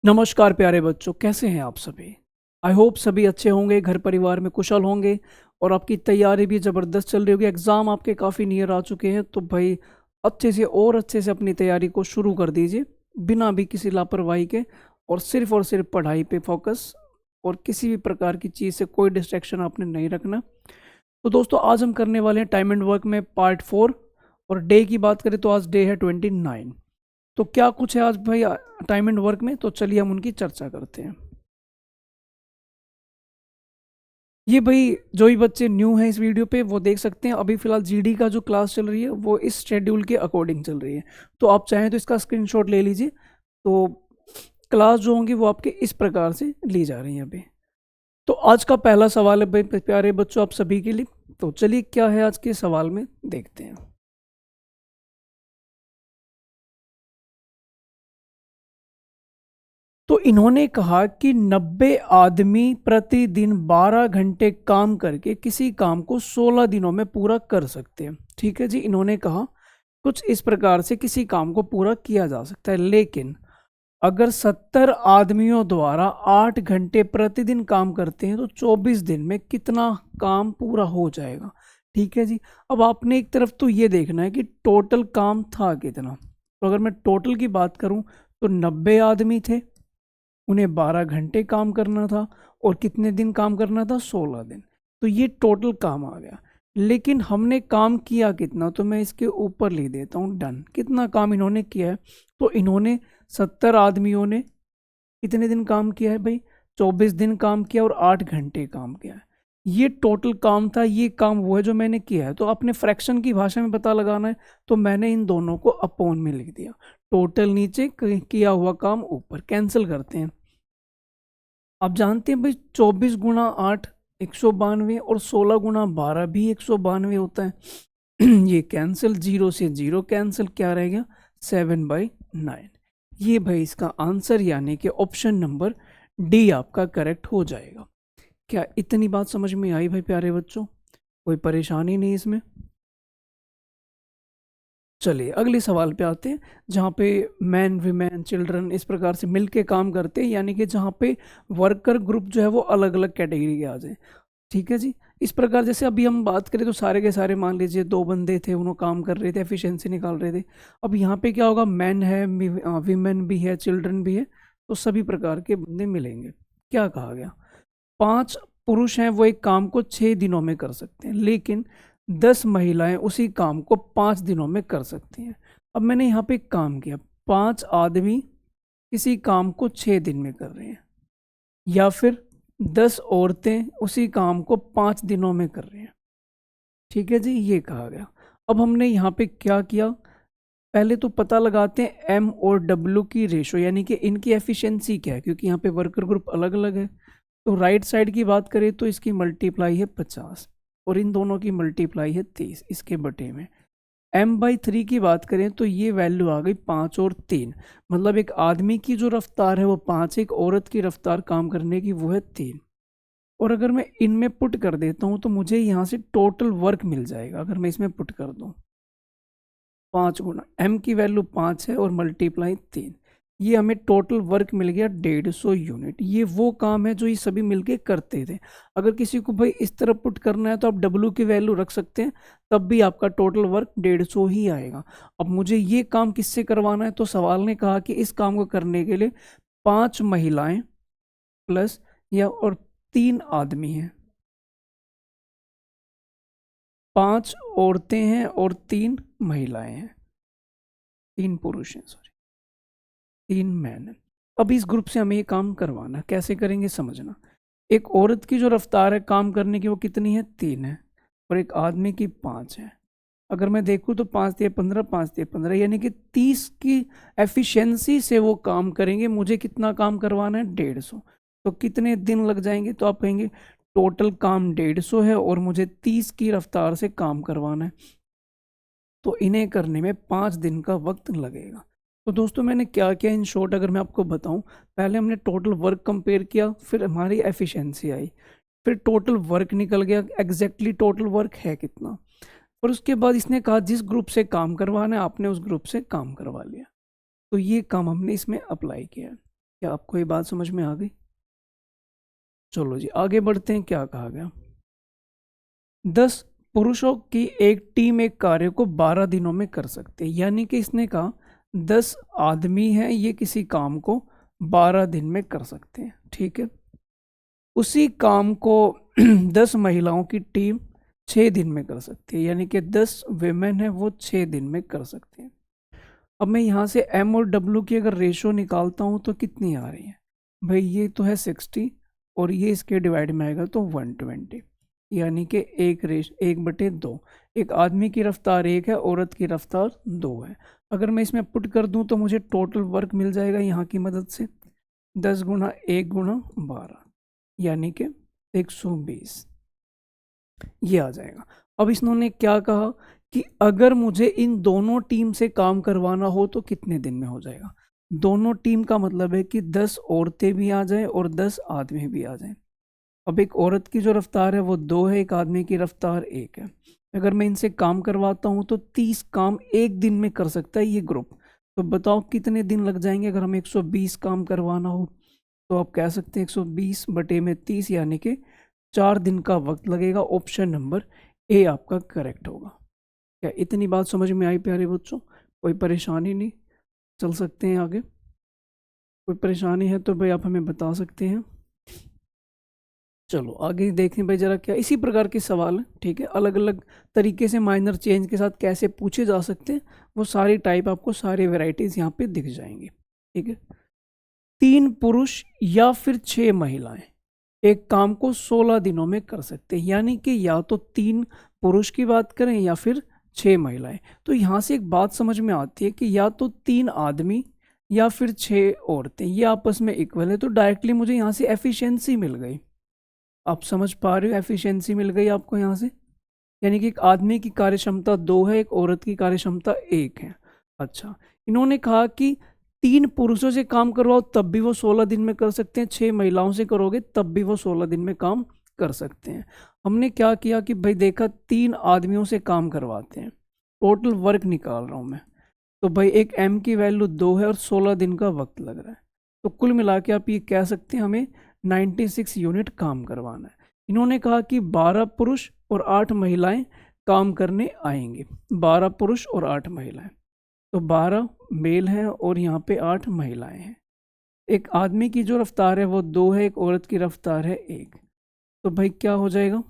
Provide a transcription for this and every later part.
नमस्कार प्यारे बच्चों, कैसे हैं आप सभी? आई होप सभी अच्छे होंगे, घर परिवार में कुशल होंगे और आपकी तैयारी भी ज़बरदस्त चल रही होगी। एग्ज़ाम आपके काफ़ी नियर आ चुके हैं, तो भाई अच्छे से अपनी तैयारी को शुरू कर दीजिए, बिना भी किसी लापरवाही के और सिर्फ पढ़ाई पे फ़ोकस और किसी भी प्रकार की चीज़ से कोई डिस्ट्रैक्शन आपने नहीं रखना। तो दोस्तों आज हम करने वाले हैं टाइम एंड वर्क में पार्ट 4 और डे की बात करें तो आज डे है 29। तो क्या कुछ है आज भाई टाइम एंड वर्क में, तो चलिए हम उनकी चर्चा करते हैं। ये भाई जो भी बच्चे न्यू हैं इस वीडियो पे वो देख सकते हैं, अभी फिलहाल जीडी का जो क्लास चल रही है वो इस शेड्यूल के अकॉर्डिंग चल रही है। तो आप चाहें तो इसका स्क्रीनशॉट ले लीजिए। तो क्लास जो होंगी वो आपके इस प्रकार से ली जा रही हैं अभी। तो आज का पहला सवाल है भाई प्यारे बच्चों आप सभी के लिए। तो चलिए क्या है आज के सवाल में देखते हैं। तो इन्होंने कहा कि 90 आदमी प्रतिदिन 12 घंटे काम करके किसी काम को 16 दिनों में पूरा कर सकते हैं। ठीक है जी, इन्होंने कहा कुछ इस प्रकार से किसी काम को पूरा किया जा सकता है, लेकिन अगर 70 आदमियों द्वारा 8 घंटे प्रतिदिन काम करते हैं तो 24 दिन में कितना काम पूरा हो जाएगा। ठीक है जी, अब आपने एक तरफ तो ये देखना है कि टोटल काम था कितना। तो अगर मैं टोटल की बात करूं तो 90 आदमी थे, उन्हें 12 घंटे काम करना था और कितने दिन काम करना था, 16 दिन। तो ये टोटल काम आ गया, लेकिन हमने काम किया कितना, तो मैं इसके ऊपर लिख देता हूँ डन। कितना काम इन्होंने किया है, तो इन्होंने 70 आदमियों ने कितने दिन काम किया है भाई, 24 दिन काम किया और 8 घंटे काम किया है। ये टोटल काम था, ये काम वो है जो मैंने किया है। तो अपने फ्रैक्शन की भाषा में पता लगाना है, तो मैंने इन दोनों को अपॉन में लिख दिया। टोटल नीचे, किया हुआ काम ऊपर। कैंसिल करते हैं। आप जानते हैं भाई 24 गुणा 8 192 और 16 गुणा 12 भी 192 होता है। ये कैंसिल, जीरो से जीरो कैंसिल, क्या रह गया 7/9। ये भाई इसका आंसर यानी कि ऑप्शन नंबर डी आपका करेक्ट हो जाएगा। क्या इतनी बात समझ में आई भाई प्यारे बच्चों? कोई परेशानी नहीं इसमें? चलिए अगले सवाल पे आते हैं, जहाँ पे मैन वीमेन चिल्ड्रन इस प्रकार से मिलके काम करते हैं, यानी कि जहाँ पे वर्कर ग्रुप जो है वो अलग अलग कैटेगरी के आ जाए। ठीक है जी, इस प्रकार जैसे अभी हम बात करें तो सारे के सारे मान लीजिए दो बंदे थे, उन्होंने काम कर रहे थे, एफिशिएंसी निकाल रहे थे। अब यहाँ पे क्या होगा, मैन है, वीमेन भी है, चिल्ड्रन भी है, तो सभी प्रकार के बंदे मिलेंगे। क्या कहा गया, 5 पुरुष हैं वो एक काम को 6 दिनों में कर सकते हैं, लेकिन 10 महिलाएं उसी काम को 5 दिनों में कर सकती हैं। अब मैंने यहाँ पे एक काम किया, 5 आदमी किसी काम को 6 दिन में कर रहे हैं, या फिर 10 औरतें उसी काम को 5 दिनों में कर रही हैं। ठीक है जी, ये कहा गया। अब हमने यहाँ पे क्या किया, पहले तो पता लगाते हैं एम और डब्ल्यू की रेशो, यानी कि इनकी एफिशिएंसी क्या है, क्योंकि यहाँ पे वर्कर ग्रुप अलग अलग है। तो राइट साइड की बात करें तो इसकी मल्टीप्लाई है 50 और इन दोनों की मल्टीप्लाई है 30 इसके बटे में। m/3 की बात करें तो ये वैल्यू आ गई 5 और 3, मतलब एक आदमी की जो रफ्तार है वो 5, एक औरत की रफ्तार काम करने की वो है 3। और अगर मैं इनमें पुट कर देता हूँ तो मुझे यहाँ से टोटल वर्क मिल जाएगा। अगर मैं इसमें पुट कर दूँ 5 गुना एम की वैल्यू 5 है और मल्टीप्लाई 3, ये हमें टोटल वर्क मिल गया 150 यूनिट। ये वो काम है जो ये सभी मिलके करते थे। अगर किसी को भाई इस तरह पुट करना है तो आप डब्ल्यू की वैल्यू रख सकते हैं, तब भी आपका टोटल वर्क 150 ही आएगा। अब मुझे ये काम किससे करवाना है, तो सवाल ने कहा कि इस काम को करने के लिए 5 महिलाएं प्लस या और 3 आदमी हैं, 5 औरतें हैं और 3 महिलाएं हैं, 3 पुरुष हैं सॉरी, 3 मैन हैं। अब इस ग्रुप से हमें ये काम करवाना, कैसे करेंगे समझना। एक औरत की जो रफ्तार है काम करने की वो कितनी है, 3 है, और एक आदमी की 5 है। अगर मैं देखूँ तो 5 दिए 15, 5 दिए 15, यानी कि 30 की एफिशिएंसी से वो काम करेंगे। मुझे कितना काम करवाना है, 150। तो कितने दिन लग जाएंगे, तो आप कहेंगे टोटल काम 150 है और मुझे 30 की रफ्तार से काम करवाना है, तो इन्हें करने में 5 दिन का वक्त लगेगा। तो दोस्तों मैंने क्या किया, इन शॉर्ट अगर मैं आपको बताऊं, पहले हमने टोटल वर्क कंपेयर किया, फिर हमारी एफिशिएंसी आई, फिर टोटल वर्क निकल गया, एग्जैक्टली टोटल वर्क है कितना, और उसके बाद इसने कहा जिस ग्रुप से काम करवाना है आपने उस ग्रुप से काम करवा लिया। तो ये काम हमने इसमें अप्लाई किया है। क्या आपको ये बात समझ में आ गई? चलो जी आगे बढ़ते हैं। क्या कहा गया? 10 पुरुषों की एक टीम एक कार्य को 12 दिनों में कर सकते हैं। यानी कि इसने कहा 10 आदमी हैं, ये किसी काम को 12 दिन में कर सकते हैं। ठीक है। उसी काम को 10 महिलाओं की टीम 6 दिन में कर सकती है। यानी कि 10 वेमेन है वो 6 दिन में कर सकते हैं। अब मैं यहाँ से एम और डब्ल्यू की अगर रेशो निकालता हूँ तो कितनी आ रही है भाई? ये तो है 60 और ये इसके डिवाइड में आएगा तो 120। यानी कि 1/2। एक आदमी की रफ्तार 1 है, औरत की रफ्तार 2 है। अगर मैं इसमें पुट कर दूं तो मुझे टोटल वर्क मिल जाएगा यहाँ की मदद से 10 गुना 1 गुना 12 यानी कि 120 ये आ जाएगा। अब इन्होंने क्या कहा कि अगर मुझे इन दोनों टीम से काम करवाना हो तो कितने दिन में हो जाएगा? दोनों टीम का मतलब है कि 10 औरतें भी आ जाएं और 10 आदमी भी आ जाएं। अब एक औरत की जो रफ्तार है वो 2 है, एक आदमी की रफ्तार 1 है। अगर मैं इनसे काम करवाता हूँ तो 30 काम एक दिन में कर सकता है ये ग्रुप। तो बताओ कितने दिन लग जाएंगे अगर हमें 120 काम करवाना हो? तो आप कह सकते हैं 120 बटे में 30 यानी कि 4 दिन का वक्त लगेगा। ऑप्शन नंबर ए आपका करेक्ट होगा। क्या इतनी बात समझ में आई प्यारे बच्चों? कोई परेशानी नहीं? चल सकते हैं आगे। कोई परेशानी है तो भाई आप हमें बता सकते हैं। चलो आगे देखें भाई जरा क्या इसी प्रकार के सवाल हैं। ठीक है, अलग अलग तरीके से माइनर चेंज के साथ कैसे पूछे जा सकते हैं वो सारी टाइप आपको सारे वेराइटीज यहाँ पे दिख जाएंगी। ठीक है। 3 पुरुष या फिर 6 महिलाएं एक काम को 16 दिनों में कर सकते हैं। यानी कि या तो 3 पुरुष की बात करें या फिर 6 महिलाएं। तो यहाँ से एक बात समझ में आती है कि या तो 3 आदमी या फिर 6 औरतें ये आपस में इक्वल है। तो डायरेक्टली मुझे यहाँ से एफिशिएंसी मिल गई। आप समझ पा रहे हो? एफिशिएंसी मिल गई आपको यहाँ से। यानी कि एक आदमी की कार्यक्षमता 2 है, एक औरत की कार्यक्षमता 1 है। अच्छा, इन्होंने कहा कि 3 पुरुषों से काम करवाओ तब भी वो 16 दिन में कर सकते हैं, 6 महिलाओं से करोगे तब भी वो 16 दिन में काम कर सकते हैं। हमने क्या किया कि भाई देखा 3 आदमियों से काम करवाते हैं, टोटल वर्क निकाल रहा हूँ मैं। तो भाई एक एम की वैल्यू 2 है और 16 दिन का वक्त लग रहा है। तो कुल मिला के आप ये कह सकते हैं हमें 96 यूनिट काम करवाना है। इन्होंने कहा कि 12 पुरुष और 8 महिलाएं काम करने आएंगे। 12 पुरुष और 8 महिलाएं, तो 12 मेल हैं और यहाँ पे 8 महिलाएं हैं। एक आदमी की जो रफ्तार है वो 2 है, एक औरत की रफ्तार है 1। तो भाई क्या हो जाएगा?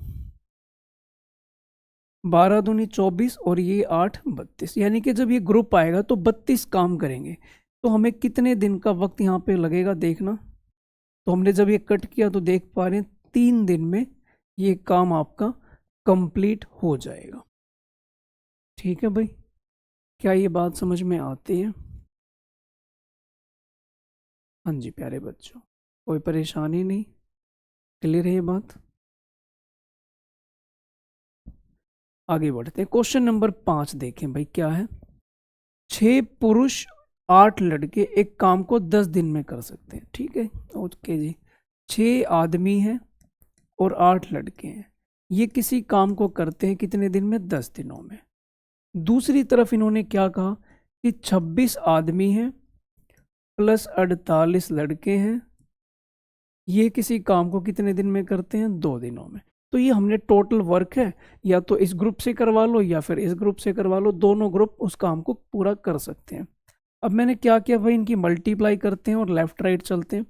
12 दूनी 24 और ये 8 32। यानी कि जब ये ग्रुप आएगा तो 32 काम करेंगे। तो हमें कितने दिन का वक्त यहाँ पे लगेगा देखना। तो हमने जब ये कट किया तो देख पा रहे हैं 3 दिन में ये काम आपका कंप्लीट हो जाएगा। ठीक है भाई, क्या ये बात समझ में आती है? हाँ जी प्यारे बच्चों, कोई परेशानी नहीं? क्लियर है ये बात? आगे बढ़ते हैं। क्वेश्चन नंबर 5 देखें भाई क्या है। 6 पुरुष 8 लड़के एक काम को 10 दिन में कर सकते हैं। ठीक है, ओके जी। 6 आदमी हैं और 8 लड़के हैं, ये किसी काम को करते हैं कितने दिन में? 10 दिनों में। दूसरी तरफ इन्होंने क्या कहा कि 26 आदमी हैं प्लस 48 लड़के हैं, ये किसी काम को कितने दिन में करते हैं? 2 दिनों में। तो ये हमने टोटल वर्क है, या तो इस ग्रुप से करवा लो या फिर इस ग्रुप से करवा लो, दोनों ग्रुप उस काम को पूरा कर सकते हैं। अब मैंने क्या किया भाई, इनकी मल्टीप्लाई करते हैं और लेफ्ट राइट चलते हैं।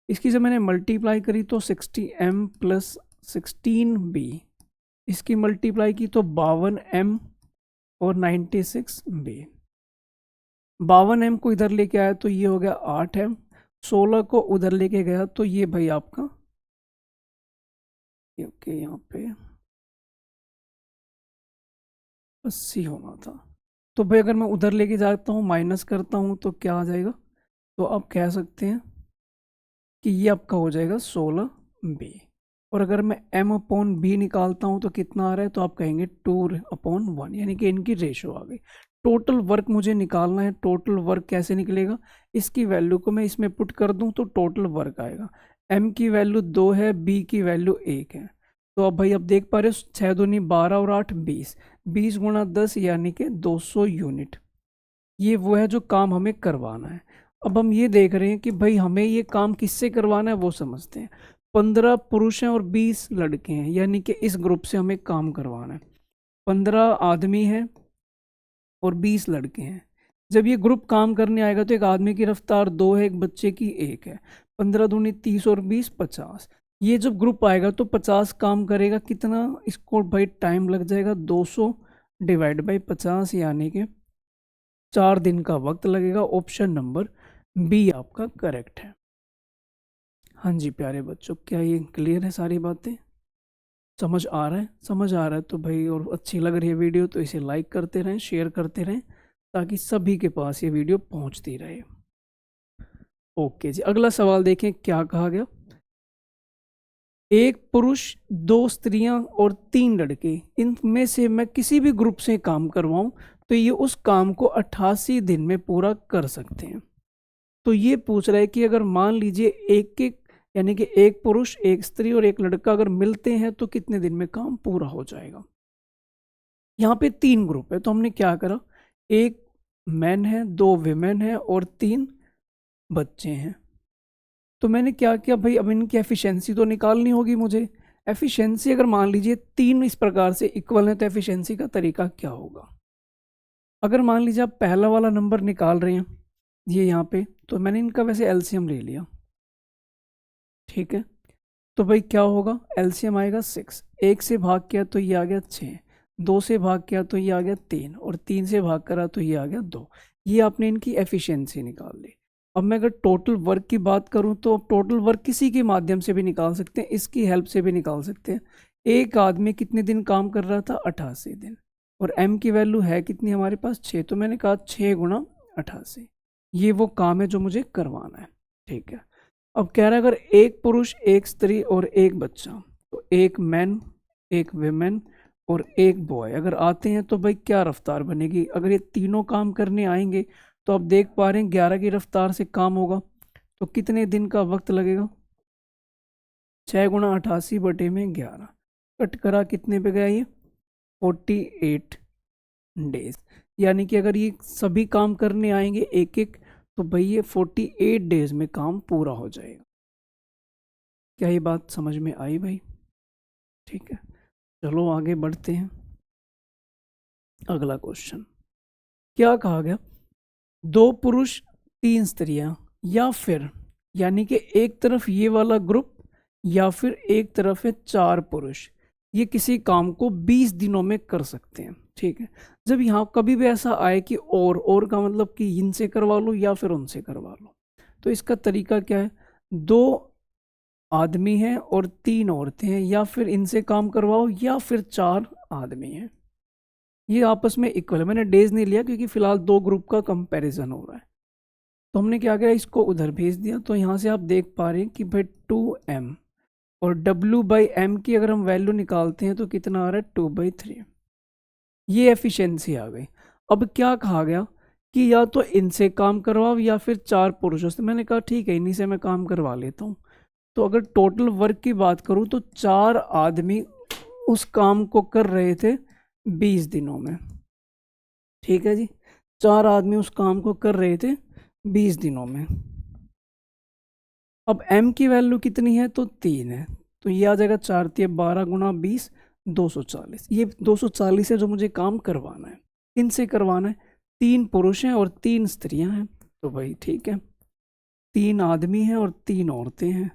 इसकी जब मैंने मल्टीप्लाई करी तो 60m प्लस 16b, इसकी मल्टीप्लाई की तो 52m और 96b। 52m को इधर लेके आया तो ये हो गया 8m, 16 को उधर लेके गया तो ये भाई आपका ओके यहाँ पे 80 होना था। तो भाई अगर मैं उधर लेके जाता हूँ माइनस करता हूँ तो क्या आ जाएगा? तो आप कह सकते हैं कि ये आपका हो जाएगा 16b। और अगर मैं m/b निकालता हूँ तो कितना आ रहा है? तो आप कहेंगे 2/1, यानी कि इनकी रेशो आ गई। टोटल वर्क मुझे निकालना है। टोटल वर्क कैसे निकलेगा? इसकी वैल्यू को मैं इसमें पुट कर दूं तो टोटल वर्क आएगा। m की वैल्यू 2 है, b की वैल्यू 1 है। तो अब भाई अब देख पा रहे हो 6 दूनी 12 और 8 20, 20 गुणा 10 यानी कि 200 यूनिट। ये वो है जो काम हमें करवाना है। अब हम ये देख रहे हैं कि भाई हमें ये काम किससे करवाना है वो समझते हैं। 15 पुरुष हैं और 20 लड़के हैं, यानी कि इस ग्रुप से हमें काम करवाना है। 15 आदमी हैं और 20 लड़के हैं। जब ये ग्रुप काम करने आएगा तो एक आदमी की रफ्तार 2 है, एक बच्चे की 1 है। 15 दूनी 30 और 20 50। ये जब ग्रुप आएगा तो 50 काम करेगा, कितना इसको भाई टाइम लग जाएगा 200 डिवाइड बाई 50, यानी कि 4 दिन का वक्त लगेगा। ऑप्शन नंबर बी आपका करेक्ट है। हाँ जी प्यारे बच्चों, क्या ये क्लियर है सारी बातें? समझ आ रहा है? समझ आ रहा है तो भाई, और अच्छी लग रही है वीडियो तो इसे लाइक करते रहें, शेयर करते रहें, ताकि सभी के पास ये वीडियो पहुंचती रहे। ओके जी, अगला सवाल देखें क्या कहा गया। एक पुरुष, 2 स्त्रियां और 3 लड़के, इनमें से मैं किसी भी ग्रुप से काम करवाऊं तो ये उस काम को 88 दिन में पूरा कर सकते हैं। तो ये पूछ रहा है कि अगर मान लीजिए एक एक, यानी कि एक पुरुष, एक स्त्री और एक लड़का अगर मिलते हैं तो कितने दिन में काम पूरा हो जाएगा। यहाँ पे 3 ग्रुप है तो हमने क्या करा, एक मैन है, 2 विमेन है और 3 बच्चे हैं। तो मैंने क्या किया भाई, अब इनकी एफिशिएंसी तो निकालनी होगी मुझे। एफिशिएंसी अगर मान लीजिए 3 इस प्रकार से इक्वल है तो एफिशिएंसी का तरीका क्या होगा। अगर मान लीजिए आप पहला वाला नंबर निकाल रहे हैं ये यहाँ पे, तो मैंने इनका वैसे एलसीएम ले लिया, ठीक है। तो भाई क्या होगा, एलसीएम आएगा 6। 1 से भाग किया तो ये आ गया 6, 2 से भाग किया तो ये आ गया 3 और 3 से भाग करा तो ये आ गया 2। ये आपने इनकी एफिशिएंसी निकाल ली। अब मैं अगर टोटल वर्क की बात करूं तो टोटल वर्क किसी के माध्यम से भी निकाल सकते हैं, इसकी हेल्प से भी निकाल सकते हैं। एक आदमी कितने दिन काम कर रहा था, 88 दिन। और एम की वैल्यू है कितनी हमारे पास, 6। तो मैंने कहा 6 गुणा 88, ये वो काम है जो मुझे करवाना है, ठीक है। अब कह रहा है अगर एक पुरुष, एक स्त्री और एक बच्चा, तो एक मैन, एक विमेन और एक बॉय अगर आते हैं तो भाई क्या रफ्तार बनेगी। अगर ये तीनों काम करने आएंगे तो आप देख पा रहे हैं 11 की रफ्तार से काम होगा, तो कितने दिन का वक्त लगेगा। 6 गुणा 88 बटे में 11, कट करा कितने पे गया ये, 48 डेज। यानी कि अगर ये सभी काम करने आएंगे एक एक, तो भाई ये 48 डेज में काम पूरा हो जाएगा। क्या ये बात समझ में आई भाई? ठीक है, चलो आगे बढ़ते हैं। अगला क्वेश्चन क्या कहा गया, 2 पुरुष 3 स्त्रियां, या फिर यानी कि एक तरफ ये वाला ग्रुप या फिर एक तरफ है 4 पुरुष, ये किसी काम को 20 दिनों में कर सकते हैं, ठीक है। जब यहाँ कभी भी ऐसा आए कि और का मतलब कि इनसे करवा लो या फिर उनसे करवा लो, तो इसका तरीका क्या है, 2 आदमी हैं और 3 औरतें हैं, या फिर इनसे काम करवाओ या फिर 4 आदमी हैं, ये आपस में इक्वल है। मैंने डेज नहीं लिया क्योंकि फिलहाल 2 ग्रुप का कंपैरिजन हो रहा है। तो हमने क्या किया, इसको उधर भेज दिया। तो यहाँ से आप देख पा रहे हैं कि भाई 2m और W/m की अगर हम वैल्यू निकालते हैं तो कितना आ रहा है, 2/3। ये एफिशिएंसी आ गई। अब क्या कहा गया कि या तो इनसे काम करवाओ या फिर 4 पुरुषों से। मैंने कहा ठीक है, इन्हीं से मैं काम करवा लेता हूँ। तो अगर टोटल वर्क की बात करूँ तो 4 आदमी उस काम को कर रहे थे 20 दिनों में, ठीक है जी। 4 आदमी उस काम को कर रहे थे 20 दिनों में। अब m की वैल्यू कितनी है, तो 3 है। तो ये आ जाएगा 4 × 12 गुणा 20, 240। ये 240 है जो मुझे काम करवाना है। इनसे करवाना है, 3 पुरुष हैं और 3 स्त्रियां हैं, तो भाई ठीक है, 3 आदमी हैं और 3 औरतें हैं।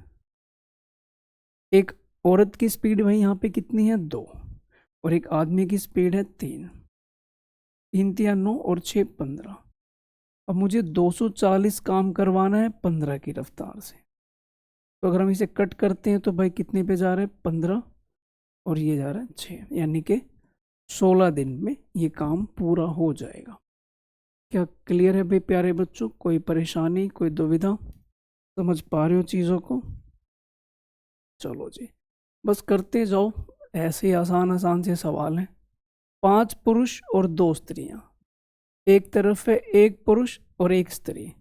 एक औरत की स्पीड भाई यहाँ पे कितनी है, 2, और एक आदमी की स्पीड है 3। 3 × 9 और 6 15। अब मुझे 240 काम करवाना है 15 की रफ्तार से। तो अगर हम इसे कट करते हैं तो भाई कितने पे जा रहे हैं, 15, और ये जा रहा है 6, यानी कि 16 दिन में ये काम पूरा हो जाएगा। क्या क्लियर है भाई प्यारे बच्चों? कोई परेशानी, कोई दुविधा? समझ पा रहे हो चीज़ों को? चलो जी, बस करते जाओ, ऐसे ही आसान आसान से सवाल हैं। 5 पुरुष और 2 स्त्रियां, एक तरफ है एक पुरुष और एक स्त्री,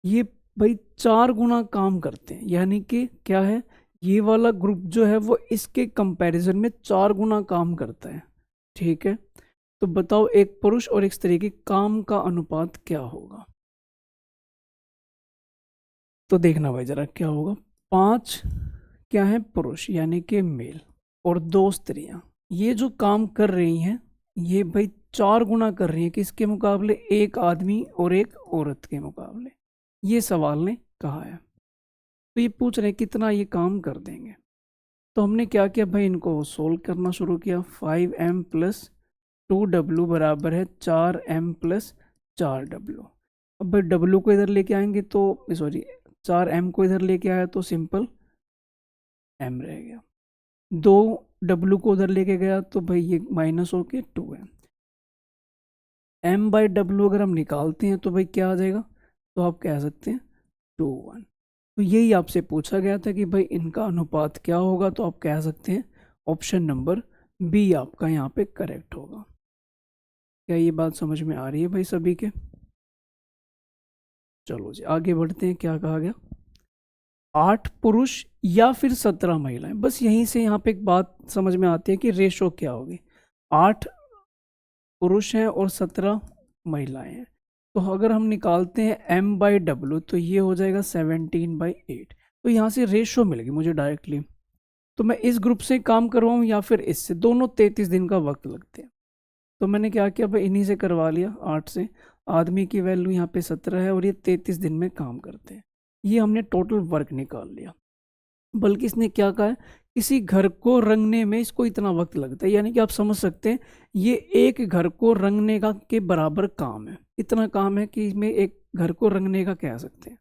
ये भाई 4 गुना काम करते हैं। यानी कि क्या है, ये वाला ग्रुप जो है वो इसके कंपैरिजन में 4 गुना काम करता है, ठीक है। तो बताओ एक पुरुष और एक स्त्री के काम का अनुपात क्या होगा। तो देखना भाई ज़रा क्या होगा। 5 क्या है पुरुष यानी कि मेल, और 2 स्त्रियां, ये जो काम कर रही हैं ये भाई 4 गुना कर रही हैं किसके मुकाबले, एक आदमी और एक औरत के मुकाबले। ये सवाल ने कहा है। तो ये पूछ रहे हैं कितना ये काम कर देंगे। तो हमने क्या किया भाई, इनको सोल्व करना शुरू किया। 5m प्लस 2w बराबर है 4m प्लस 4w। अब भाई w को इधर लेके आएंगे तो सॉरी 4m को इधर लेके आया तो सिंपल m रह गया। 2w को उधर लेके गया तो भाई ये माइनस होके 2m। m बाई w अगर हम निकालते हैं तो भाई क्या आ जाएगा, तो आप कह सकते हैं 2:1। तो यही आपसे पूछा गया था कि भाई इनका अनुपात क्या होगा, तो आप कह सकते हैं ऑप्शन नंबर बी आपका यहाँ पे करेक्ट होगा। क्या ये बात समझ में आ रही है भाई सभी के? चलो जी आगे बढ़ते हैं। क्या कहा गया, 8 पुरुष या फिर 17 महिलाएं। बस यहीं से यहाँ पे एक बात समझ में आती है कि रेशो क्या होगी। 8 पुरुष हैं और 17 महिलाएं हैं। तो अगर हम निकालते हैं m बाई डब्ल्यू तो ये हो जाएगा 17/8। तो यहाँ से रेशो मिलेगी मुझे डायरेक्टली। तो मैं इस ग्रुप से काम करवाऊँ या फिर इससे, दोनों 33 दिन का वक्त लगते हैं। तो मैंने क्या किया भाई, इन्हीं से करवा लिया 8 से। आदमी की वैल्यू यहाँ पे 17 है और ये 33 दिन में काम करते हैं। ये हमने टोटल वर्क निकाल लिया। बल्कि इसने क्या कहा है, किसी घर को रंगने में इसको इतना वक्त लगता है, यानी कि आप समझ सकते हैं ये एक घर को रंगने का के बराबर काम है। इतना काम है कि इसमें एक घर को रंगने का कह सकते हैं।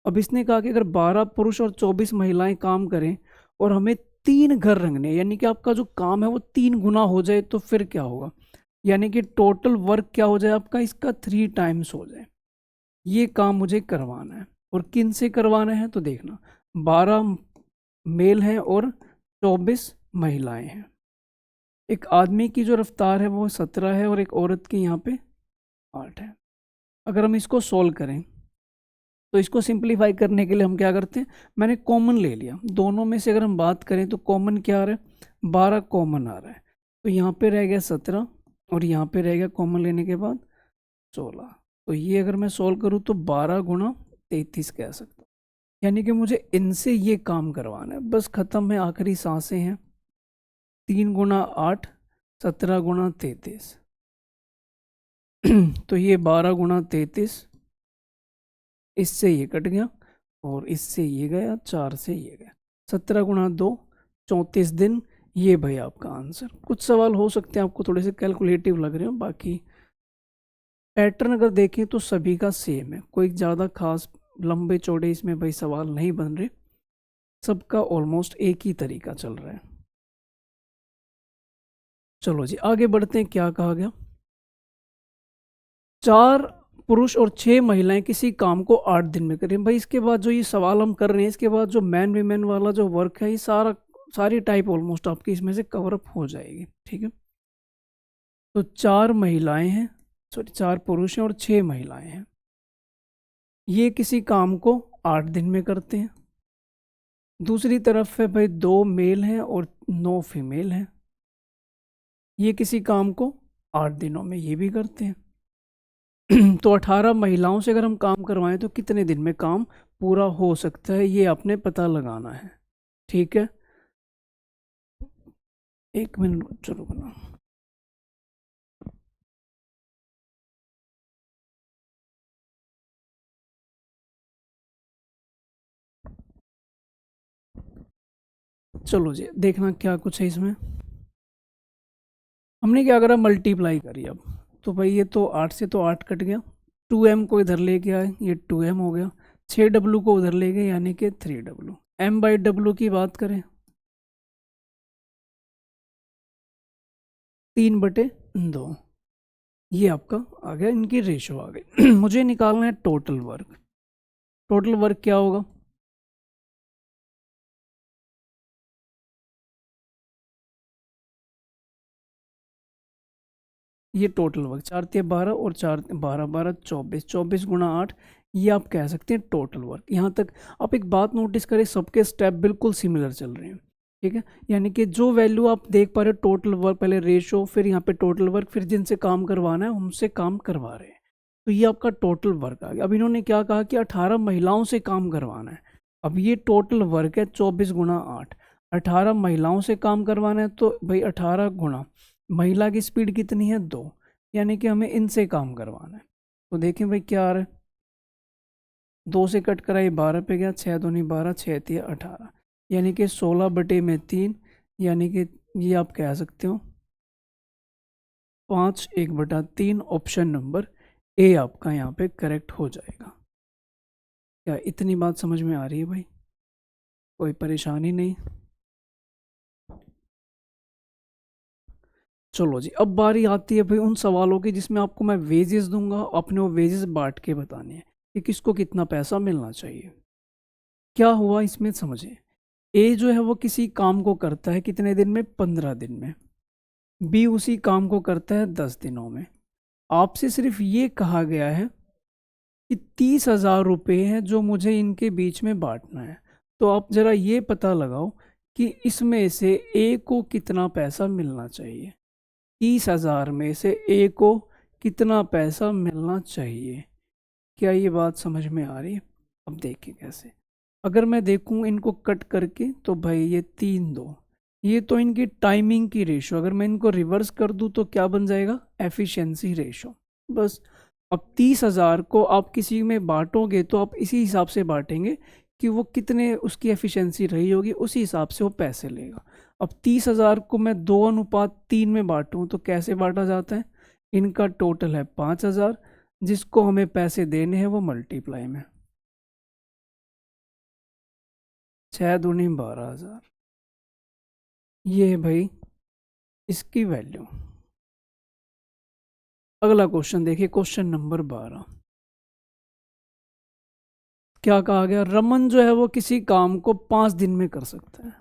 अब इसने कहा कि अगर 12 पुरुष और 24 महिलाएं काम करें और हमें 3 घर रंगने, यानी कि आपका जो काम है वो 3 गुना हो जाए, तो फिर क्या होगा, यानी कि टोटल वर्क क्या हो जाए आपका, इसका 3 टाइम्स हो जाए। ये काम मुझे करवाना है। और किन से करवाना है तो देखना, 12 मेल हैं और 24 महिलाएं हैं। एक आदमी की जो रफ्तार है वो 17 है और एक औरत की यहाँ पे 8 है। अगर हम इसको सोल्व करें तो इसको सिंप्लीफाई करने के लिए हम क्या करते हैं, मैंने कॉमन ले लिया। दोनों में से अगर हम बात करें तो कॉमन क्या आ रहा है, 12 कॉमन आ रहा है। तो यहाँ पे रह गया 17 और यहाँ पे रह गया कॉमन लेने के बाद 16। तो ये अगर मैं सोल्व करूँ तो 12 गुणा 33 कह सकता हूँ। यानी कि मुझे इनसे ये काम करवाना है, बस खत्म है, आखिरी सांसें हैं। 3 गुणा 8 17 गुणा 33। तो ये 12 गुणा 33, इससे ये कट गया और इससे ये गया, 4 से ये गया। 17 गुणा 2 34 दिन। ये भाई आपका आंसर। कुछ सवाल हो सकते हैं आपको थोड़े से कैलकुलेटिव लग रहे हो, बाकी पैटर्न अगर देखें तो सभी का सेम है। कोई ज़्यादा खास लंबे चौड़े इसमें भाई सवाल नहीं बन रहे, सबका ऑलमोस्ट एक ही तरीका चल रहा है। चलो जी आगे बढ़ते हैं। क्या कहा गया, 4 पुरुष और 6 महिलाएं किसी काम को 8 दिन में करें। भाई इसके बाद जो ये सवाल हम कर रहे हैं, इसके बाद जो मैन वीमेन वाला जो वर्क है, ये सारी टाइप ऑलमोस्ट आपकी इसमें से कवर अप हो जाएगी। ठीक है, तो 4 महिलाएं हैं, सॉरी 4 पुरुष हैं और 6 महिलाएं हैं। ये किसी काम को 8 दिन में करते हैं। दूसरी तरफ है भाई 2 मेल हैं और 9 फीमेल हैं। ये किसी काम को 8 दिनों में ये भी करते हैं। तो 18 महिलाओं से अगर हम काम करवाएं तो कितने दिन में काम पूरा हो सकता है, ये आपने पता लगाना है। ठीक है, 1 मिनट चलो बना। चलो जी देखना क्या कुछ है इसमें। हमने क्या करा, मल्टीप्लाई करी। अब तो भाई ये तो 8 से तो 8 कट गया, 2m को इधर लेके आए, ये 2m हो गया। 6w को उधर ले गए यानी कि 3w। m बाई w की बात करें 3/2। ये आपका आ गया, इनकी रेशो आ गई। मुझे निकालना है टोटल वर्क। टोटल वर्क क्या होगा, ये टोटल वर्क 4 × 12 और 4 12 12 24, 24 गुणा 8। ये आप कह सकते हैं टोटल वर्क। यहाँ तक आप एक बात नोटिस करें, सबके स्टेप बिल्कुल सिमिलर चल रहे हैं। ठीक है, यानी कि जो वैल्यू आप देख पा रहे हो टोटल वर्क, पहले रेशो, फिर यहाँ पे टोटल वर्क, फिर जिनसे काम करवाना है उनसे काम करवा रहे हैं। तो ये आपका टोटल वर्क आ गया। अब इन्होंने क्या कहा कि 18 महिलाओं से काम करवाना है। अब ये टोटल वर्क है 24 गुणा 8, 18 महिलाओं से काम करवाना है, तो भाई 18 गुणा महिला की स्पीड कितनी है 2, यानी कि हमें इनसे काम करवाना है। तो देखें भाई क्या आ रहा है, 2 से कट कराई 12 पे गया, 6 दूनी 12, 6 तिया 18, यानी कि 16/3, यानी कि ये आप कह सकते हो 5/1/3। ऑप्शन नंबर ए आपका यहाँ पे करेक्ट हो जाएगा। क्या इतनी बात समझ में आ रही है भाई? कोई परेशानी नहीं? चलो जी, अब बारी आती है भाई उन सवालों की जिसमें आपको मैं वेजेस दूंगा, अपने वो वेजेस बांट के बताने हैं कि किसको कितना पैसा मिलना चाहिए। क्या हुआ इसमें समझे। ए जो है वो किसी काम को करता है कितने दिन में, 15 दिन में। बी उसी काम को करता है 10 दिनों में। आपसे सिर्फ ये कहा गया है कि 30,000 रुपये हैं जो मुझे इनके बीच में बांटना है। तो आप जरा ये पता लगाओ कि इसमें से ए को कितना पैसा मिलना चाहिए। 30,000 में से ए को कितना पैसा मिलना चाहिए। क्या ये बात समझ में आ रही है? अब देखिए कैसे। अगर मैं देखूं इनको कट करके तो भाई ये 3 2, ये तो इनकी टाइमिंग की रेशो। अगर मैं इनको रिवर्स कर दूं तो क्या बन जाएगा, एफिशिएंसी रेशो। बस। अब 30,000 को आप किसी में बांटोगे तो आप इसी हिसाब से बांटेंगे कि वो कितने उसकी एफिशिएंसी रही होगी, उसी हिसाब से वो पैसे लेगा। अब 30,000 को मैं 2:3 में बांटूं तो कैसे बांटा जाता है, इनका टोटल है 5,000, जिसको हमें पैसे देने हैं वो मल्टीप्लाई में 6 दूनी 12,000। ये है भाई इसकी वैल्यू। अगला क्वेश्चन देखिए, क्वेश्चन नंबर 12। क्या कहा गया, रमन जो है वो किसी काम को 5 दिन में कर सकता है।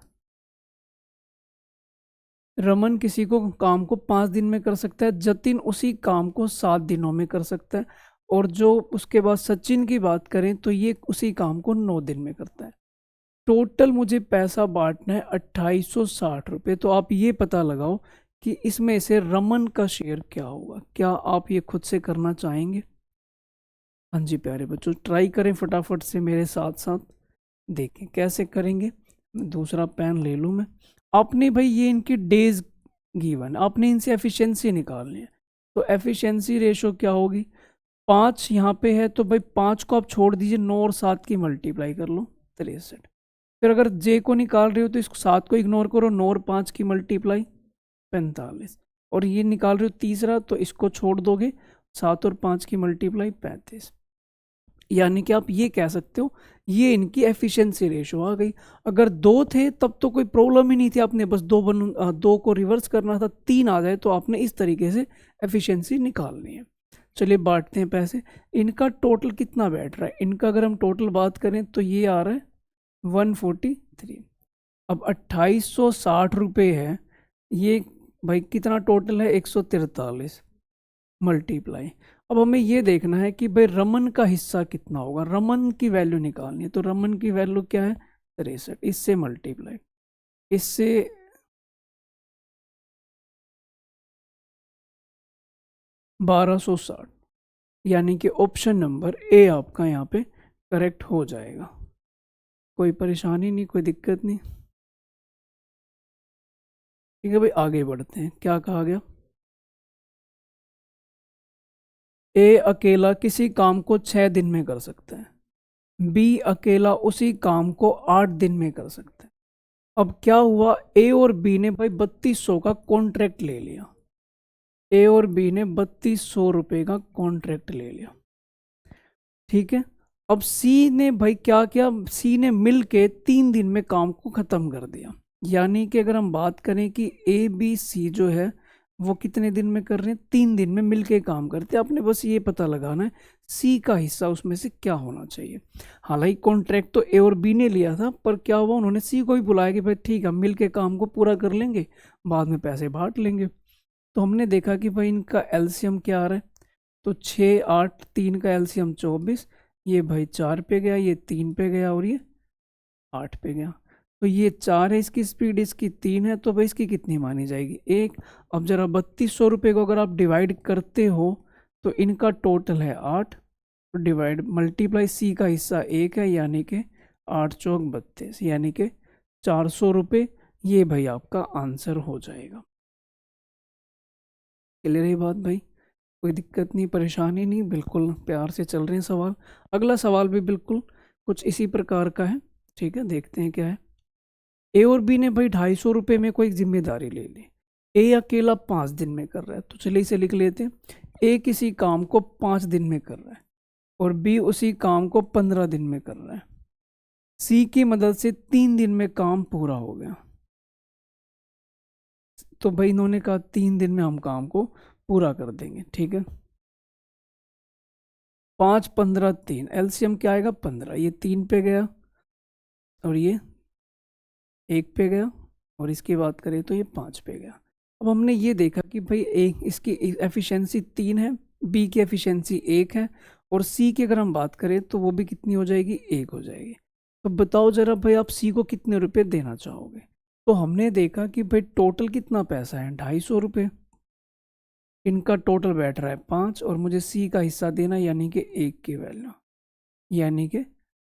रमन किसी को काम को 5 दिन में कर सकता है, जतिन उसी काम को 7 दिनों में कर सकता है, और जो उसके बाद सचिन की बात करें तो ये उसी काम को 9 दिन में करता है। टोटल मुझे पैसा बांटना है 2860 रुपये। तो आप ये पता लगाओ कि इसमें से रमन का शेयर क्या होगा। क्या आप ये खुद से करना चाहेंगे? हाँ जी प्यारे बच्चों, ट्राई करें फटाफट से मेरे साथ साथ। देखें कैसे करेंगे। दूसरा पेन ले लूँ मैं। आपने भाई ये इनकी डेज गिवन, आपने इनसे एफिशिएंसी निकालनी है। तो एफिशिएंसी रेशो क्या होगी, 5 यहाँ पे है तो भाई 5 को आप छोड़ दीजिए, 9 और 7 की मल्टीप्लाई कर लो 63। फिर अगर जे को निकाल रहे हो तो इसको 7 को इग्नोर करो, 9 और 5 की मल्टीप्लाई 45। और ये निकाल रहे हो तीसरा तो इसको छोड़ दोगे, 7 और 5 की मल्टीप्लाई 35। यानी कि आप ये कह सकते हो ये इनकी एफिशिएंसी रेशो आ गई। अगर 2 थे तब तो कोई प्रॉब्लम ही नहीं थी, आपने बस 2 को रिवर्स करना था, 3 आ जाए तो आपने इस तरीके से एफिशिएंसी निकालनी है। चलिए बांटते हैं पैसे। इनका टोटल कितना बैठ रहा है, इनका अगर हम टोटल बात करें तो ये आ रहा है 143। अब 2860 रुपये है, ये भाई कितना टोटल है 143 मल्टीप्लाई। अब हमें ये देखना है कि भाई रमन का हिस्सा कितना होगा, रमन की वैल्यू निकालनी है। तो रमन की वैल्यू क्या है 63, इससे मल्टीप्लाई, इससे 1260, यानी कि ऑप्शन नंबर ए आपका यहाँ पे करेक्ट हो जाएगा। कोई परेशानी नहीं, कोई दिक्कत नहीं। ठीक है भाई, आगे बढ़ते हैं। क्या कहा गया, ए अकेला किसी काम को 6 दिन में कर सकता है, बी अकेला उसी काम को 8 दिन में कर सकता है। अब क्या हुआ, ए और बी ने भाई 3200 का कॉन्ट्रैक्ट ले लिया। ए और बी ने 3200 रुपये का कॉन्ट्रैक्ट ले लिया। ठीक है। अब सी ने भाई क्या किया, सी ने मिल के 3 दिन में काम को खत्म कर दिया। यानी कि अगर हम बात करें कि ए बी सी जो है वो कितने दिन में कर रहे हैं, 3 दिन में मिलके काम करते हैं। आपने बस ये पता लगाना है सी का हिस्सा उसमें से क्या होना चाहिए। हालांकि कॉन्ट्रैक्ट तो ए और बी ने लिया था, पर क्या हुआ उन्होंने सी को भी बुलाया कि भाई ठीक है मिल के काम को पूरा कर लेंगे, बाद में पैसे बांट लेंगे। तो हमने देखा कि भाई इनका एलसीएम क्या आ रहा है, तो 6 8 3 का एलसीएम 24, ये भाई 4 पे गया, ये 3 पे गया और ये 8 पे गया। तो ये 4 है इसकी स्पीड, इसकी 3 है, तो भाई इसकी कितनी मानी जाएगी 1। अब जरा 3200 रुपये को अगर आप डिवाइड करते हो तो इनका टोटल है 8, तो डिवाइड मल्टीप्लाई सी का हिस्सा 1 है, यानी कि 8 चौक 32, यानी कि 400 रुपये। ये भाई आपका आंसर हो जाएगा। क्लियर है बात भाई? कोई दिक्कत नहीं, परेशानी नहीं, बिल्कुल प्यार से चल रहे हैं सवाल। अगला सवाल भी बिल्कुल कुछ इसी प्रकार का है। ठीक है, देखते हैं क्या है। ए और बी ने भाई 250 रुपये में कोई जिम्मेदारी ले ली। ए अकेला 5 दिन में कर रहा है, तो चलिए इसे लिख लेते हैं। ए किसी काम को 5 दिन में कर रहा है और बी उसी काम को 15 दिन में कर रहा है। सी की मदद से 3 दिन में काम पूरा हो गया। तो भाई इन्होंने कहा 3 दिन में हम काम को पूरा कर देंगे। ठीक है, 5 15 3, एलसीएम क्या आएगा 15। ये 3 पे गया और ये 1 पे गया, और इसकी बात करें तो ये 5 पे गया। अब हमने ये देखा कि भाई एक इसकी एफिशिएंसी 3 है, बी की एफिशिएंसी 1 है, और सी की अगर हम बात करें तो वो भी कितनी हो जाएगी, 1 हो जाएगी। तो बताओ जरा भाई आप सी को कितने रुपए देना चाहोगे? तो हमने देखा कि भाई टोटल कितना पैसा है, 250 रुपये। इनका टोटल बैठ रहा है 5, और मुझे सी का हिस्सा देना, यानी कि 1 की वैल्यू, यानी कि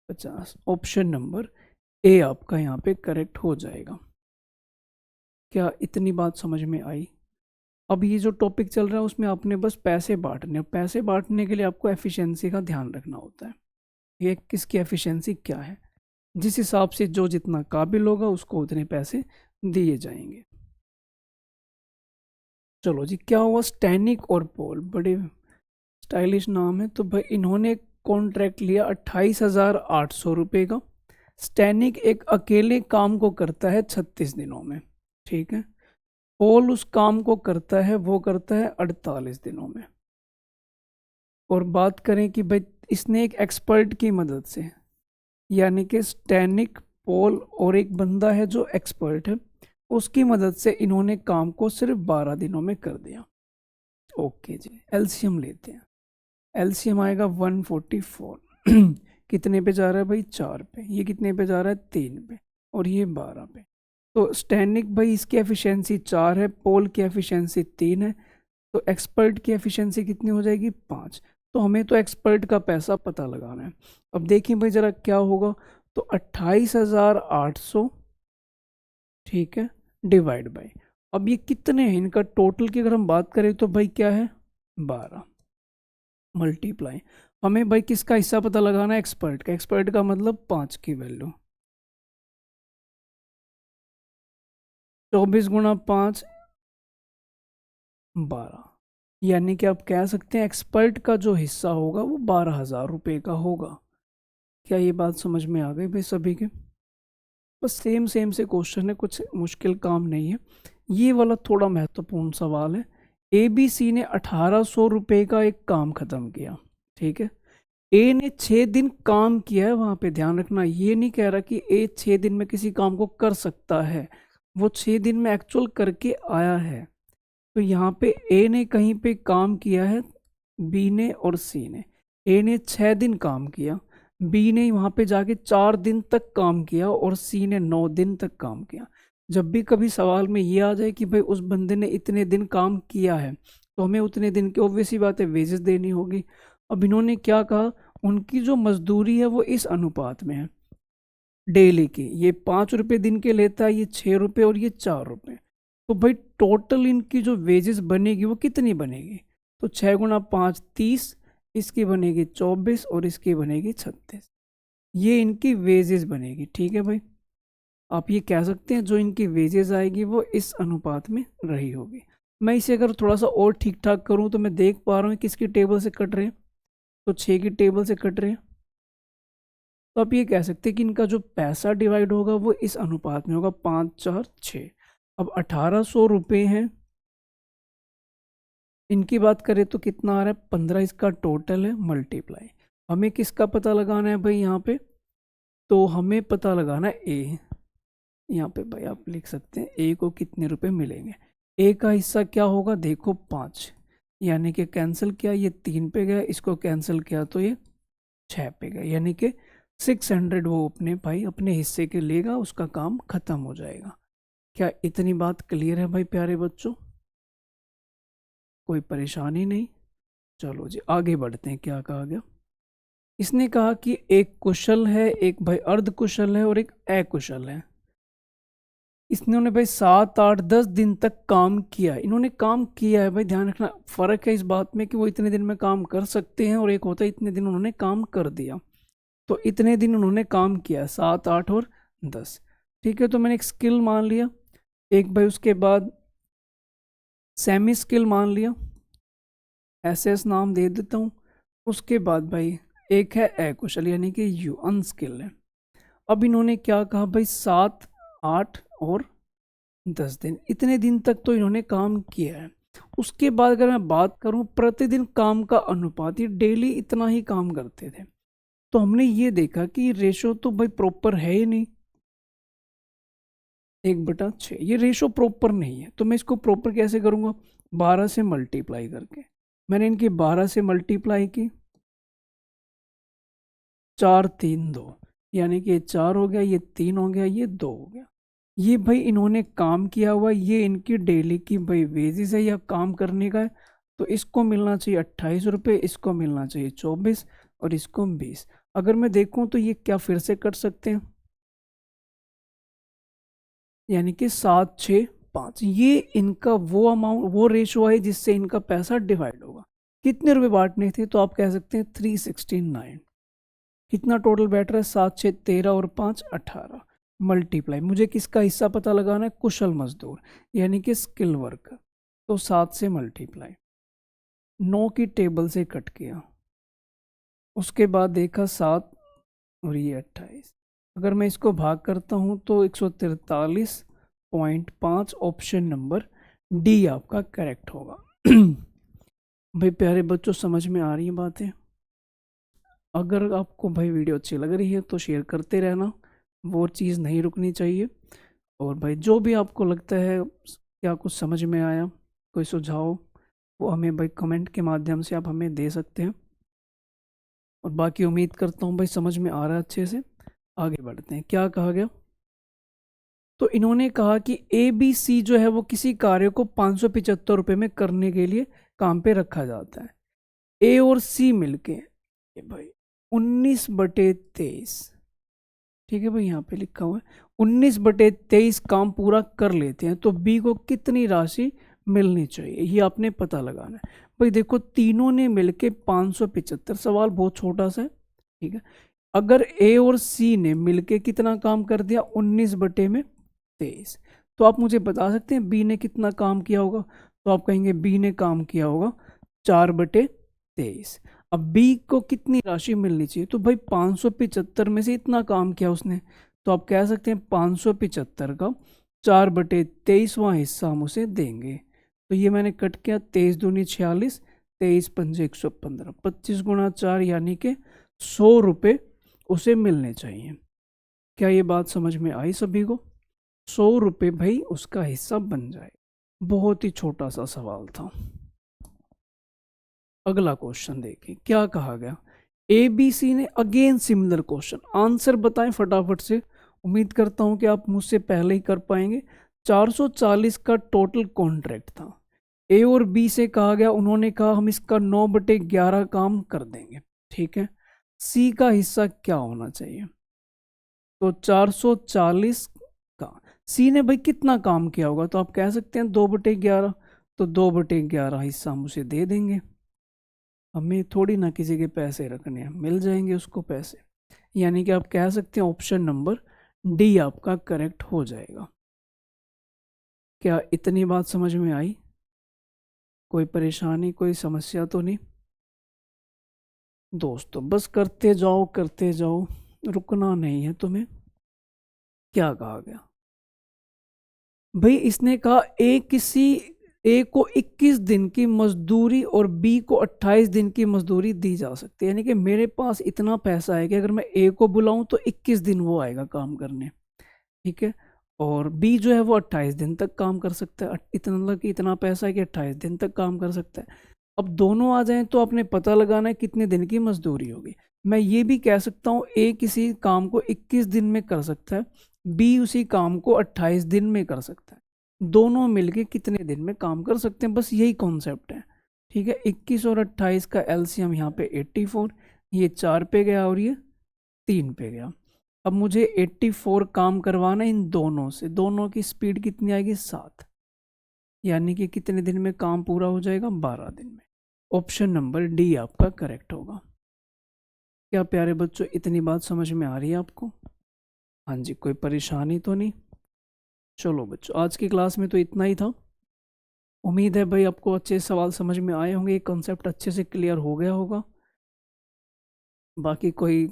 50। ऑप्शन नंबर ए आपका यहाँ पे करेक्ट हो जाएगा। क्या इतनी बात समझ में आई? अब ये जो टॉपिक चल रहा है उसमें आपने बस पैसे बांटने, पैसे बांटने के लिए आपको एफिशिएंसी का ध्यान रखना होता है। ये किसकी एफिशिएंसी क्या है, जिस हिसाब से जो जितना काबिल होगा उसको उतने पैसे दिए जाएंगे। चलो जी, क्या हुआ, स्टैनिक और पॉल, बड़े स्टाइलिश नाम है। तो भाई इन्होंने कॉन्ट्रैक्ट लिया 28,800 रुपये का। स्टैनिक एक अकेले काम को करता है 36 दिनों में। ठीक है, पॉल उस काम को करता है, वो करता है 48 दिनों में। और बात करें कि भाई इसने एक एक्सपर्ट की मदद से, यानी कि स्टैनिक, पॉल और एक बंदा है जो एक्सपर्ट है, उसकी मदद से इन्होंने काम को सिर्फ 12 दिनों में कर दिया। ओके जी, एलसीएम लेते हैं। एलसीएम आएगा 144। कितने पे जा रहा है भाई, 4 पे। ये कितने पे जा रहा है, 3 पे, और ये 12 पे। तो स्टैनिक भाई इसकी एफिशिएंसी 4 है, पोल की एफिशिएंसी 3 है, तो एक्सपर्ट की एफिशिएंसी कितनी हो जाएगी, 5। तो हमें तो एक्सपर्ट का पैसा पता लगाना है। अब देखिए भाई जरा क्या होगा, तो 28,800, ठीक है, डिवाइड बाई, अब ये कितने हैं इनका टोटल की अगर हम बात करें तो भाई क्या है, 12, मल्टीप्लाई, हमें भाई किसका हिस्सा पता लगाना है, एक्सपर्ट का। एक्सपर्ट का मतलब 5 की वैल्यू, 24 गुणा 5, 12, यानी कि आप कह सकते हैं एक्सपर्ट का जो हिस्सा होगा वो 12,000 रुपये का होगा। क्या ये बात समझ में आ गई भाई सभी के? बस सेम सेम से क्वेश्चन है, कुछ मुश्किल काम नहीं है। ये वाला थोड़ा महत्वपूर्ण सवाल है। ए बी सी ने 1,800 रुपये का एक काम खत्म किया। ठीक है, ए ने 6 दिन काम किया है, वहां पे ध्यान रखना, ये नहीं कह रहा कि ए 6 दिन में किसी काम को कर सकता है, वो 6 दिन में एक्चुअल करके आया है। तो यहाँ पे ए ने कहीं पे काम किया है, बी ने और सी ने। ए ने 6 दिन काम किया, बी ने वहाँ पे जाके 4 दिन तक काम किया, और सी ने 9 दिन तक काम किया। जब भी कभी सवाल में ये आ जाए कि भाई उस बंदे ने इतने दिन काम किया है, तो हमें उतने दिन की ऑब्वियस सी बात है वेजेस देनी होगी। अब इन्होंने क्या कहा, उनकी जो मजदूरी है वो इस अनुपात में है डेली की। ये 5 रुपये दिन के लेता है, ये 6 रुपये और ये 4 रुपये। तो भाई टोटल इनकी जो वेजेस बनेगी वो कितनी बनेगी, तो 6 गुणा 5 30, इसकी बनेगी 24 और इसकी बनेगी 36। ये इनकी वेजेस बनेगी। ठीक है भाई, आप ये कह सकते हैं जो इनकी वेजेस आएगी वो इस अनुपात में रही होगी। मैं इसे अगर थोड़ा सा और ठीक ठाक करूँ तो मैं देख पा रहा हूँ किसकी टेबल से कट रहे हैं, तो 6 की टेबल से कट रहे हैं। तो आप ये कह सकते हैं कि इनका जो पैसा डिवाइड होगा वो इस अनुपात में होगा, 5 4 6। अब 1,800 रुपये हैं, इनकी बात करें तो कितना आ रहा है, 15 इसका टोटल है, मल्टीप्लाई, हमें किसका पता लगाना है भाई यहाँ पे, तो हमें पता लगाना है ए। यहाँ पे भाई आप लिख सकते हैं ए को कितने रुपए मिलेंगे। ए का हिस्सा क्या होगा, देखो 5, यानी कि कैंसिल किया, ये 3 पे गया, इसको कैंसिल किया तो ये 6 पे गया, यानी कि 600 वो अपने भाई अपने हिस्से के लेगा, उसका काम खत्म हो जाएगा। क्या इतनी बात क्लियर है भाई प्यारे बच्चों? कोई परेशानी नहीं? चलो जी आगे बढ़ते हैं, क्या कहा गया। इसने कहा कि एक कुशल है, एक भाई अर्ध कुशल है और एक अकुशल है। इन्होंने भाई 7 8 10 दिन तक काम किया, इन्होंने काम किया है भाई, ध्यान रखना फर्क है इस बात में कि वो इतने दिन में काम कर सकते हैं और एक होता है इतने दिन उन्होंने काम कर दिया। तो इतने दिन उन्होंने काम किया 7 8 और 10, ठीक है। तो मैंने एक स्किल मान लिया, एक भाई उसके बाद सेमी स्किल मान लिया, एसएस नाम दे देता हूँ। उसके बाद भाई एक है अकुशल यानी कि यू अनस्किल है। अब इन्होंने क्या कहा भाई 7 8 और 10 दिन, इतने दिन तक तो इन्होंने काम किया है। उसके बाद अगर मैं बात करूं प्रतिदिन काम का अनुपात, ये डेली इतना ही काम करते थे, तो हमने ये देखा कि रेशो तो भाई प्रॉपर है ही नहीं, 1/6 ये रेशो प्रॉपर नहीं है। तो मैं इसको प्रॉपर कैसे करूंगा, 12 से मल्टीप्लाई करके। मैंने इनकी 12 से मल्टीप्लाई की, 4 3 2, यानी कि ये 4 हो गया, ये 3 हो गया, ये 2 हो गया। ये भाई इन्होंने काम किया हुआ, ये इनकी डेली की भाई वेजेस है या काम करने का है। तो इसको मिलना चाहिए 28 रुपये, इसको मिलना चाहिए 24 और इसको 20। अगर मैं देखूं तो ये क्या फिर से कट सकते हैं, यानी कि 7 6 5, ये इनका वो अमाउंट, वो रेशो है जिससे इनका पैसा डिवाइड होगा। कितने रुपए बांटने थे, तो आप कह सकते हैं 369। कितना टोटल बैठ रहा है, 7 6 13 और 5 18। मल्टीप्लाई, मुझे किसका हिस्सा पता लगाना है, कुशल मजदूर यानी कि स्किल वर्क। तो 7 से मल्टीप्लाई, 9 की टेबल से कट किया, उसके बाद देखा 7 और ये 28। अगर मैं इसको भाग करता हूँ तो 143.5, ऑप्शन नंबर डी आपका करेक्ट होगा। भाई प्यारे बच्चों समझ में आ रही है बातें। अगर आपको भाई वीडियो अच्छी लग रही है तो शेयर करते रहना, वो चीज़ नहीं रुकनी चाहिए। और भाई जो भी आपको लगता है क्या कुछ समझ में आया, कोई सुझाव, वो हमें भाई कमेंट के माध्यम से आप हमें दे सकते हैं। और बाकी उम्मीद करता हूँ भाई समझ में आ रहा है अच्छे से। आगे बढ़ते हैं, क्या कहा गया। तो इन्होंने कहा कि ए बी सी जो है वो किसी कार्य को 575 रुपये में करने के लिए काम पे रखा जाता है। ए और सी मिलके भाई 19/23, ठीक है भाई, यहाँ पे लिखा हुआ है 19/23 काम पूरा कर लेते हैं, तो बी को कितनी राशि मिलनी चाहिए, ये आपने पता लगाना है। भाई देखो तीनों ने मिलके 575, सवाल बहुत छोटा सा है, ठीक है। अगर ए और सी ने मिलके कितना काम कर दिया, 19/23, तो आप मुझे बता सकते हैं बी ने कितना काम किया होगा। तो आप कहेंगे बी ने काम किया होगा 4/23। अब बी को कितनी राशि मिलनी चाहिए, तो भाई 575 में से इतना काम किया उसने, तो आप कह सकते हैं 575 का 4/23वां हिस्सा हम उसे देंगे। तो ये मैंने कट किया, 23 दूनी 46, 23 पंजे 115, 25 गुणा 4 यानी कि 100 रुपये उसे मिलने चाहिए। क्या ये बात समझ में आई सभी को, 100 रुपये भाई उसका हिस्सा बन जाए। बहुत ही छोटा सा सवाल था। अगला क्वेश्चन देखिए क्या कहा गया। ए बी सी ने अगेन सिमिलर क्वेश्चन, आंसर बताएं फटाफट से, उम्मीद करता हूं कि आप मुझसे पहले ही कर पाएंगे। 440 का टोटल कॉन्ट्रैक्ट था, ए और बी से कहा गया, उन्होंने कहा हम इसका 9/11 काम कर देंगे, ठीक है। सी का हिस्सा क्या होना चाहिए, तो 440 का सी ने भाई कितना काम किया होगा, तो आप कह सकते हैं 2/11, तो 2/11 हिस्सा हम उसे दे देंगे। हमें थोड़ी ना किसी के पैसे रखने हैं, मिल जाएंगे उसको पैसे। यानी कि आप कह सकते हैं ऑप्शन नंबर डी आपका करेक्ट हो जाएगा। क्या इतनी बात समझ में आई, कोई परेशानी कोई समस्या तो नहीं दोस्तों, बस करते जाओ, रुकना नहीं है तुम्हें। क्या कहा गया भाई, इसने कहा ए को 21 दिन की मजदूरी और बी को 28 दिन की मजदूरी दी जा सकती है। यानी कि मेरे पास इतना पैसा है कि अगर मैं ए को बुलाऊं तो 21 दिन वो आएगा काम करने, ठीक है। और बी जो है वो 28 दिन तक काम कर सकता है, इतना मतलब कि इतना पैसा है कि 28 दिन तक काम कर सकता है। अब दोनों आ जाएं तो आपने पता लगाना है कितने दिन की मजदूरी होगी। मैं ये भी कह सकता हूँ ए किसी काम को 21 दिन में कर सकता है, बी उसी काम को 28 दिन में कर सकता है, दोनों मिलके कितने दिन में काम कर सकते हैं, बस यही कॉन्सेप्ट है। ठीक है, 21 और 28 का एलसीएम यहाँ पे 84, ये 4 पे गया और ये 3 पे गया। अब मुझे 84 काम करवाना है इन दोनों से, दोनों की स्पीड कितनी आएगी 7, यानी कि कितने दिन में काम पूरा हो जाएगा 12 दिन में। ऑप्शन नंबर डी आपका करेक्ट होगा। क्या प्यारे बच्चों इतनी बात समझ में आ रही है आपको? हाँ जी, कोई परेशानी तो नहीं? चलो बच्चों, आज की क्लास में तो इतना ही था। उम्मीद है भाई आपको अच्छे सवाल समझ में आए होंगे, कॉन्सेप्ट अच्छे से क्लियर हो गया होगा। बाकी कोई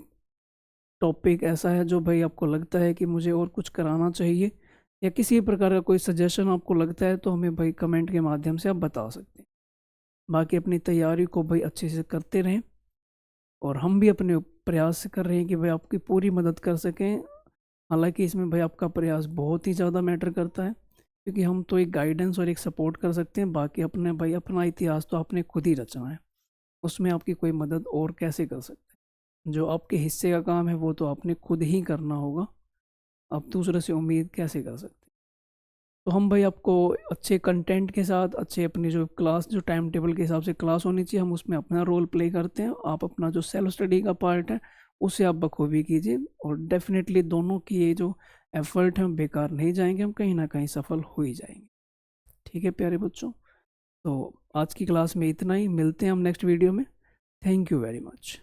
टॉपिक ऐसा है जो भाई आपको लगता है कि मुझे और कुछ कराना चाहिए, या किसी प्रकार का कोई सजेशन आपको लगता है, तो हमें भाई कमेंट के माध्यम से आप बता सकते हैं। बाकी अपनी तैयारी को भाई अच्छे से करते रहें, और हम भी अपने प्रयास कर रहे हैं कि भाई आपकी पूरी मदद कर सकें। हालांकि इसमें भाई आपका प्रयास बहुत ही ज़्यादा मैटर करता है, क्योंकि हम तो एक गाइडेंस और एक सपोर्ट कर सकते हैं, बाकी अपने भाई अपना इतिहास तो आपने खुद ही रचना है, उसमें आपकी कोई मदद और कैसे कर सकते हैं? जो आपके हिस्से का काम है वो तो आपने खुद ही करना होगा, आप दूसरे से उम्मीद कैसे कर सकते हैं? तो हम भाई आपको अच्छे कंटेंट के साथ, अच्छे अपनी जो क्लास, जो टाइम टेबल के हिसाब से क्लास होनी चाहिए, हम उसमें अपना रोल प्ले करते हैं। आप अपना जो सेल्फ स्टडी का पार्ट है उसे आप बखूबी कीजिए, और डेफिनेटली दोनों की ये जो एफर्ट है बेकार नहीं जाएंगे, हम कहीं ना कहीं सफल हो ही जाएंगे। ठीक है प्यारे बच्चों, तो आज की क्लास में इतना ही, मिलते हैं हम नेक्स्ट वीडियो में। Thank you very much.